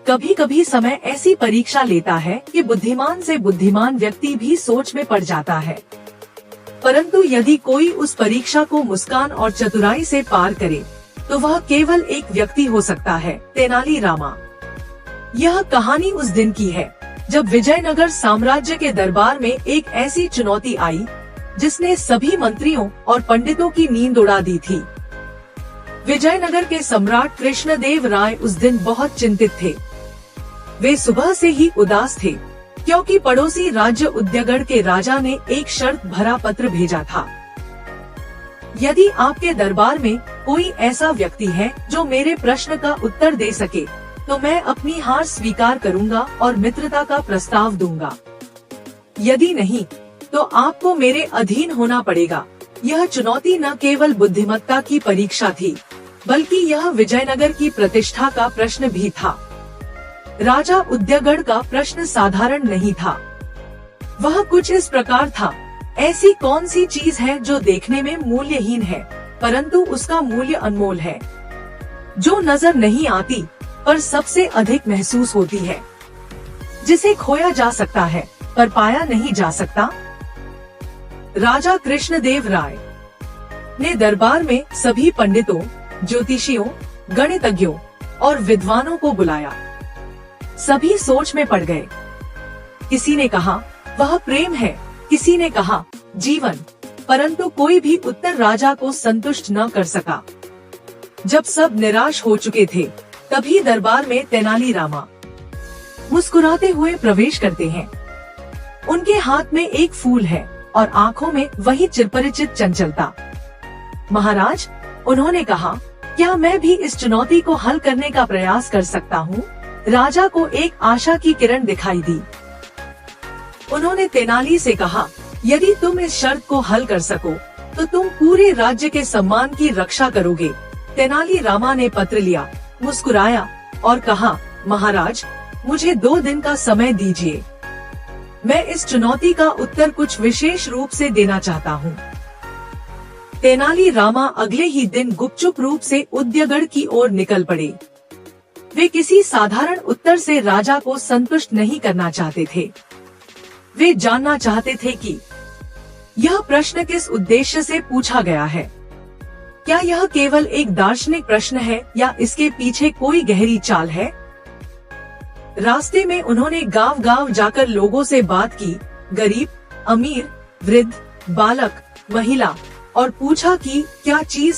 कभी कभी समय ऐसी परीक्षा लेता है कि बुद्धिमान से बुद्धिमान व्यक्ति भी सोच में पड़ जाता है, परंतु यदि कोई उस परीक्षा को मुस्कान और चतुराई से पार करे तो वह केवल एक व्यक्ति हो सकता है, तेनाली रामा। यह कहानी उस दिन की है जब विजयनगर साम्राज्य के दरबार में एक ऐसी चुनौती आई जिसने सभी मंत्रियों और पंडितों की नींद उड़ा दी थी। विजयनगर के सम्राट कृष्णदेव राय उस दिन बहुत चिंतित थे। वे सुबह से ही उदास थे क्योंकि पड़ोसी राज्य उद्यगढ़ के राजा ने एक शर्त भरा पत्र भेजा था। यदि आपके दरबार में कोई ऐसा व्यक्ति है जो मेरे प्रश्न का उत्तर दे सके तो मैं अपनी हार स्वीकार करूंगा और मित्रता का प्रस्ताव दूंगा। यदि नहीं तो आपको मेरे अधीन होना पड़ेगा। यह चुनौती न केवल बुद्धिमत्ता की परीक्षा थी बल्कि यह विजयनगर की प्रतिष्ठा का प्रश्न भी था। राजा उद्यगढ़ का प्रश्न साधारण नहीं था। वह कुछ इस प्रकार था, ऐसी कौन सी चीज है जो देखने में मूल्यहीन है परंतु उसका मूल्य अनमोल है, जो नजर नहीं आती पर सबसे अधिक महसूस होती है, जिसे खोया जा सकता है पर पाया नहीं जा सकता। राजा कृष्णदेव राय ने दरबार में सभी पंडितों, ज्योतिषियों, गणितज्ञों और विद्वानों को बुलाया। सभी सोच में पड़ गए। किसी ने कहा वह प्रेम है, किसी ने कहा जीवन, परंतु कोई भी उत्तर राजा को संतुष्ट न कर सका। जब सब निराश हो चुके थे तभी दरबार में तेनाली रामा मुस्कुराते हुए प्रवेश करते हैं। उनके हाथ में एक फूल है और आंखों में वही चिरपरिचित चंचलता। महाराज, उन्होंने कहा, क्या मैं भी इस चुनौती को हल करने का प्रयास कर सकता हूँ? राजा को एक आशा की किरण दिखाई दी। उन्होंने तेनाली से कहा, यदि तुम इस शर्त को हल कर सको तो तुम पूरे राज्य के सम्मान की रक्षा करोगे। तेनाली रामा ने पत्र लिया, मुस्कुराया और कहा, महाराज, मुझे 2 दिन का समय दीजिए। मैं इस चुनौती का उत्तर कुछ विशेष रूप से देना चाहता हूँ। तेनाली रामा अगले ही दिन गुपचुप रूप से उद्यगढ़ की ओर निकल पड़े। वे किसी साधारण उत्तर से राजा को संतुष्ट नहीं करना चाहते थे। वे जानना चाहते थे कि यह प्रश्न किस उद्देश्य से पूछा गया है। क्या यह केवल एक दार्शनिक प्रश्न है या इसके पीछे कोई गहरी चाल है? रास्ते में उन्होंने गांव-गांव जाकर लोगों से बात की, गरीब, अमीर, वृद्ध, बालक, महिला, और पूछा कि क्या चीज